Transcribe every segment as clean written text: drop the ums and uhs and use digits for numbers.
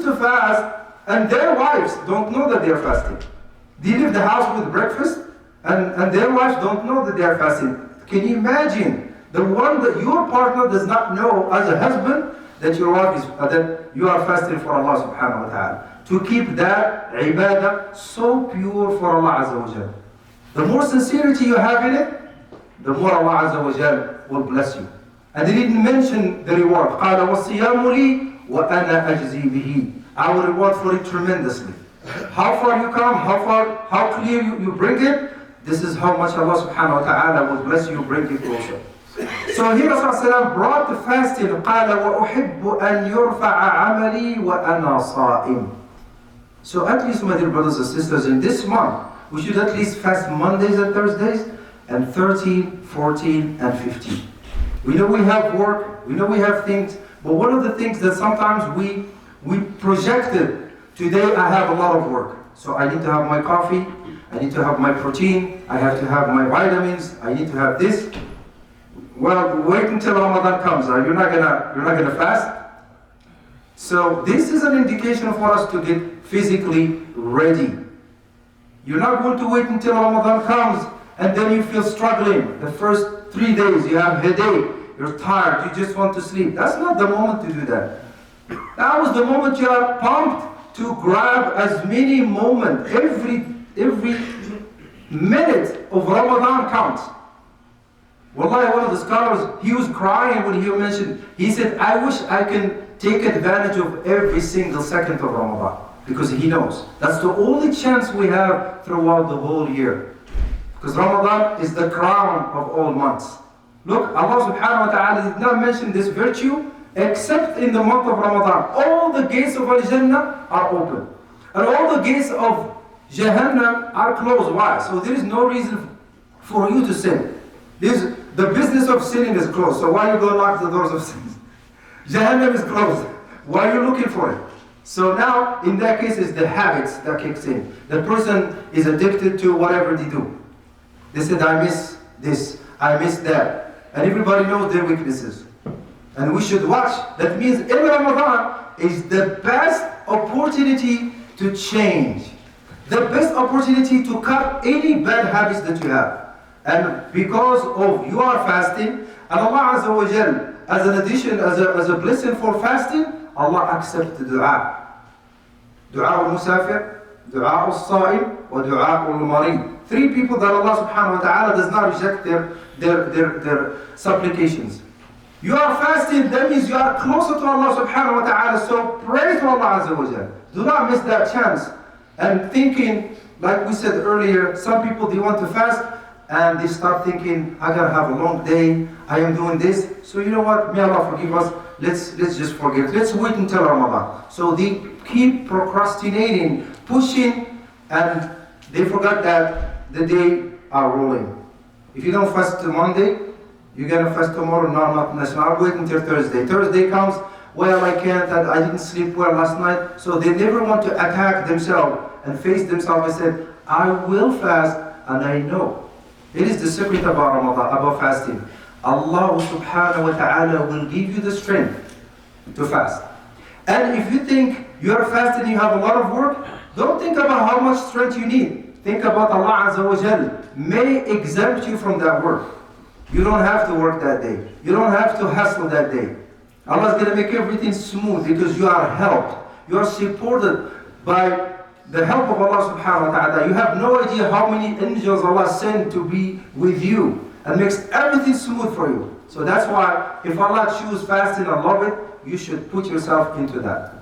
used to fast and their wives don't know that they are fasting. They leave the house with breakfast and their wives don't know that they are fasting. Can you imagine the one that your partner does not know as a husband that your wife is, that you are fasting for Allah subhanahu wa ta'ala? To keep that ibadah so pure for Allah Azza wa Jal. The more sincerity you have in it, the more Allah Azza wa Jal will bless you. And they didn't mention the reward. قَالَ وَالصِّيَامُ لِي وَأَنَا أَجْزِي بِهِ. I will reward for it tremendously. How far you come, how clear you bring it, this is how much Allah subhanahu wa ta'ala will bless you, bring it closer. So here Rasulullah brought the fasting. قَالَ وَأُحِبُّ أَنْ يُرْفَعَ عَمَلِي وَأَنَا صَائِمٌ. So at least, my dear brothers and sisters, in this month, we should at least fast Mondays and Thursdays, and 13, 14, and 15. We know we have work, we know we have things, but one of the things that sometimes we projected, today I have a lot of work. So I need to have my coffee, I need to have my protein, I have to have my vitamins, I need to have this. Well, wait until Ramadan comes. You're not gonna fast. So this is an indication for us to get physically ready. You're not going to wait until Ramadan comes and then you feel struggling. The first 3 days you have headache, you're tired, you just want to sleep. That's not the moment to do that. That was the moment you are pumped to grab as many moments. Every minute of Ramadan counts. Wallahi, one of the scholars, he was crying when he mentioned, he said, I wish I can take advantage of every single second of Ramadan. Because he knows that's the only chance we have throughout the whole year. Because Ramadan is the crown of all months. Look, Allah subhanahu wa ta'ala did not mention this virtue except in the month of Ramadan. All the gates of Al-Jannah are open. And all the gates of Jahannam are closed. Why? So there is no reason for you to sin. The business of sinning is closed. So why you go lock the doors of sin? Jahannam is closed. Why are you looking for it? So now, in that case, it's the habits that kicks in. The person is addicted to whatever they do. They said, I miss this, I miss that. And everybody knows their weaknesses. And we should watch. That means in Ramadan is the best opportunity to change. The best opportunity to cut any bad habits that you have. And because of you are fasting, and Allah Azza wa Jal, as an addition, as a blessing for fasting, Allah accepts the dua. Dua al-musafir, dua al-sa'im, wa dua al-marid. 3 people that Allah subhanahu wa ta'ala does not reject their supplications. You are fasting, that means you are closer to Allah subhanahu wa ta'ala, so pray to Allah Azza wa Jal. Do not miss that chance. And thinking, like we said earlier, some people, they want to fast, and they start thinking, I gotta have a long day, I am doing this. So you know what, may Allah forgive us, let's just forget. Let's wait until Ramadan. So they keep procrastinating, pushing, and they forgot that the day are rolling. If you don't fast till Monday, you're gonna fast tomorrow. No, not necessarily. I'll wait until Thursday. Thursday comes, well, I can't, I didn't sleep well last night. So they never want to attack themselves and face themselves and say, I will fast, and I know. It is the secret about Ramadan, about fasting. Allah subhanahu wa ta'ala will give you the strength to fast. And if you think you are fasting, you have a lot of work, don't think about how much strength you need. Think about Allah Azza wa Jal may exempt you from that work. You don't have to work that day. You don't have to hustle that day. Allah is going to make everything smooth because you are helped. You are supported by the help of Allah subhanahu wa ta'ala. You have no idea how many angels Allah sent to be with you and makes everything smooth for you. So that's why if Allah chooses fasting and love it, you should put yourself into that.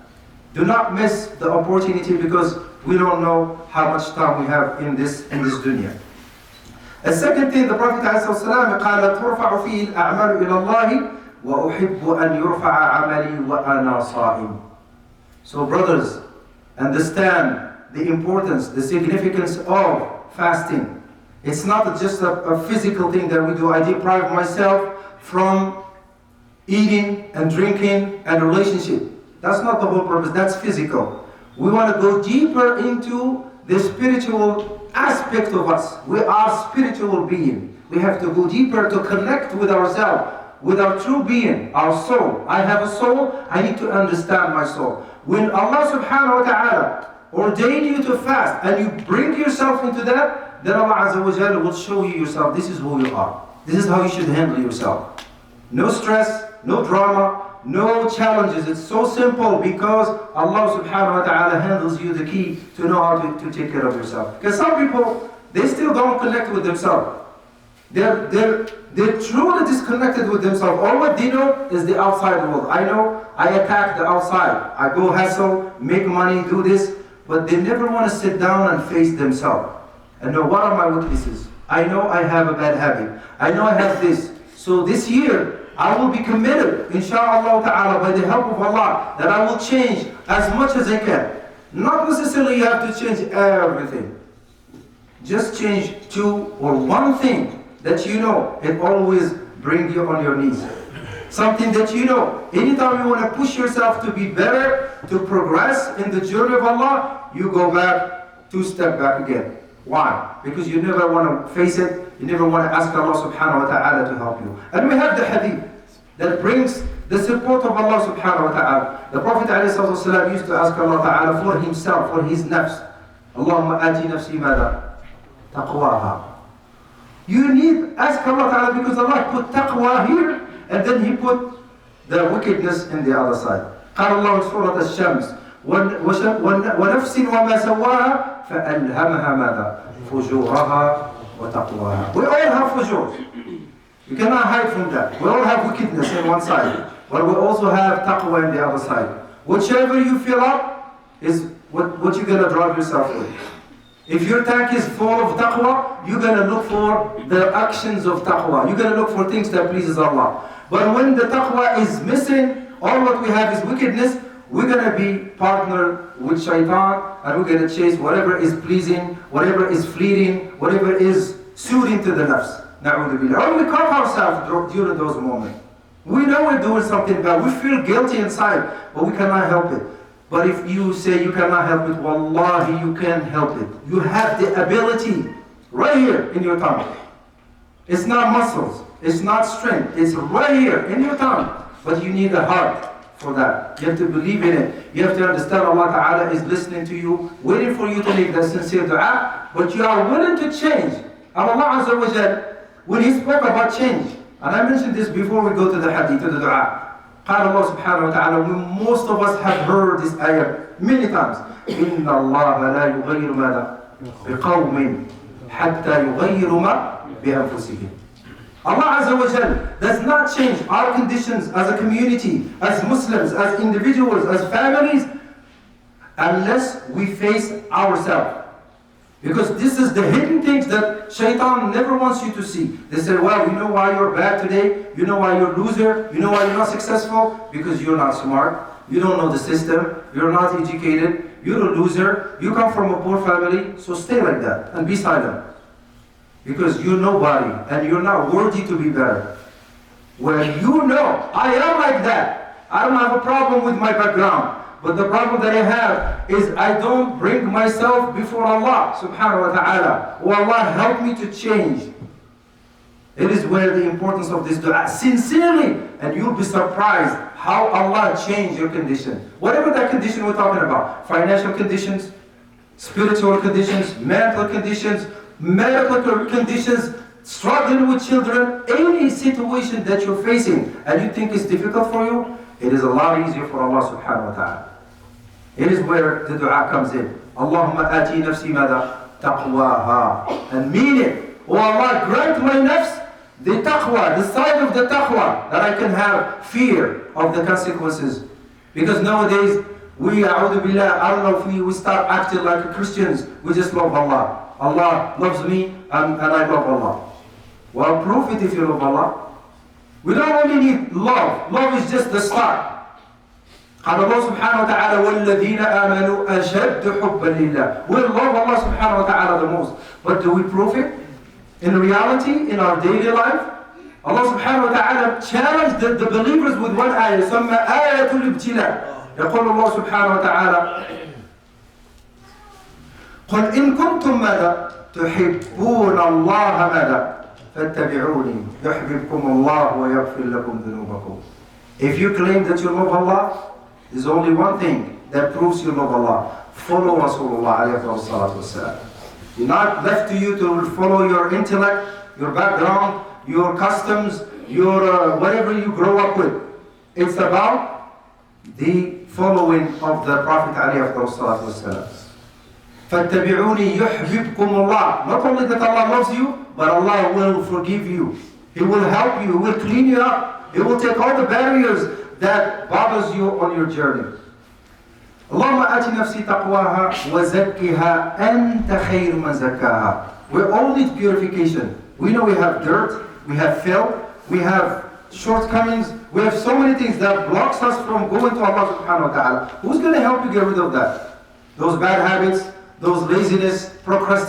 Do not miss the opportunity because we don't know how much time we have in this dunya. The second thing, the Prophet ﷺ قال ترفع فيه الأعمال إلى الله وأحب أن يرفع عملي وأنا صائم. So brothers, understand the importance, the significance of fasting. It's not just a physical thing that we do. I deprive myself from eating and drinking and relationship. That's not the whole purpose, that's physical. We want to go deeper into the spiritual aspect of us. We are spiritual beings. We have to go deeper to connect with ourselves. with our true being, our soul. I have a soul, I need to understand my soul. When Allah subhanahu wa ta'ala ordained you to fast and you bring yourself into that, then Allah Azza wa Jalla will show you yourself. This is who you are. This is how you should handle yourself. No stress, no drama, no challenges. It's so simple because Allah subhanahu wa ta'ala handles you the key to know how to take care of yourself. Because some people, they still don't connect with themselves. They're truly disconnected with themselves. All what they know is the outside world. I know I attack the outside. I go hustle, make money, do this, but they never want to sit down and face themselves and know what are my weaknesses. I know I have a bad habit. I know I have this. So this year, I will be committed, inshallah ta'ala, by the help of Allah, that I will change as much as I can. Not necessarily you have to change everything. Just change two or one thing that you know, it always brings you on your knees. Something that you know, anytime you want to push yourself to be better, to progress in the journey of Allah, you go back, 2 steps back again. Why? Because you never want to face it, you never want to ask Allah subhanahu wa ta'ala to help you. And we have the hadith that brings the support of Allah subhanahu wa ta'ala. The Prophet ﷺ used to ask Allah ta'ala for himself, for his nafs. Allahumma ati nafsi mada taqwaha. You need ask Allah ta'ala because Allah put taqwa here and then He put the wickedness in the other side. قال الله في سورة الشمس ونفس وما سواها فألهمها ماذا فجورها وتقواها. We all have fujur. You cannot hide from that. We all have wickedness in one side, but we also have taqwa in the other side. Whichever you fill up is what you're going to drive yourself with. If your tank is full of taqwa, you're going to look for the actions of taqwa. You're going to look for things that pleases Allah. But when the taqwa is missing, all what we have is wickedness, we're going to be partnered with shaitan and we're going to chase whatever is pleasing, whatever is fleeting, whatever is suiting to the nafs. Na'udhu billah. Or we caught ourselves during those moments. We know we're doing something bad. We feel guilty inside, but we cannot help it. But if you say you cannot help it, wallahi, you can help it. You have the ability right here in your tongue. It's not muscles. It's not strength. It's right here in your tongue. But you need a heart for that. You have to believe in it. You have to understand Allah Ta'ala is listening to you, waiting for you to make that sincere dua, but you are willing to change. And Allah Azza wa Jal, when He spoke about change, and I mentioned this before we go to the hadith, to the dua, قال الله سبحانه وتعالى, most of us have heard this ayah many times. إن الله لا يغير ماذا بقوم حتى يغيروا ما بأنفسهم. Allah Azza wa Jal does not change our conditions as a community, as Muslims, as individuals, as families, unless we face ourselves. Because this is the hidden things that shaitan never wants you to see. They say, well, you know why you're bad today? You know why you're a loser? You know why you're not successful? Because you're not smart. You don't know the system. You're not educated. You're a loser. You come from a poor family. So stay like that and be silent. Because you're nobody and you're not worthy to be better. Well, you know, I am like that. I don't have a problem with my background. But the problem that I have is I don't bring myself before Allah subhanahu wa ta'ala. Oh Allah, help me to change. It is where the importance of this dua, sincerely, and you'll be surprised how Allah changed your condition. Whatever that condition we're talking about, financial conditions, spiritual conditions, mental conditions, medical conditions, struggling with children, any situation that you're facing and you think is difficult for you, it is a lot easier for Allah subhanahu wa ta'ala. It is where the dua comes in. Allahumma ati nafsi mada taqwaha. And mean it. Oh Allah, grant my nafs the taqwa, the side of the taqwa, that I can have fear of the consequences. Because nowadays, we, a'udhu billah, I don't know if we start acting like Christians, we just love Allah. Allah loves me and I love Allah. Well, prove it if you love Allah. We don't only need love. Love is just the start. قال الله سبحانه وتعالى والذين آمنوا أشد حبا لله. We love Allah subhanahu wa ta'ala the most. But do we prove it? In reality, in our daily life, Allah subhanahu wa ta'ala challenged the believers with one ayah. ثم آية الابتلاء. يقول الله سبحانه وتعالى قل إن كنتم ماذا تحبون الله ماذا فاتبعوني يحببكم الله ويغفر لكم ذنوبكم. If you claim that you love Allah, there's only one thing that proves you love Allah. Follow Rasulullah alayhi salatu wasalam. You're not left to you to follow your intellect, your background, your customs, your whatever you grow up with. It's about the following of the Prophet alayhi salatu wasalam. فَاتَّبِعُونِي يُحْبِبْكُمُ اللَّهِ. Not only that Allah loves you, but Allah will forgive you. He will help you. He will clean you up. He will take all the barriers that bothers you on your journey. اللهم آت نفسي تقواها وزكها أنت خير من زكاها. We all need purification. We know we have dirt, we have filth, we have shortcomings, we have so many things that blocks us from going to Allah subhanahu wa ta'ala. Who's going to help you get rid of that? Those bad habits, those laziness, procrastination.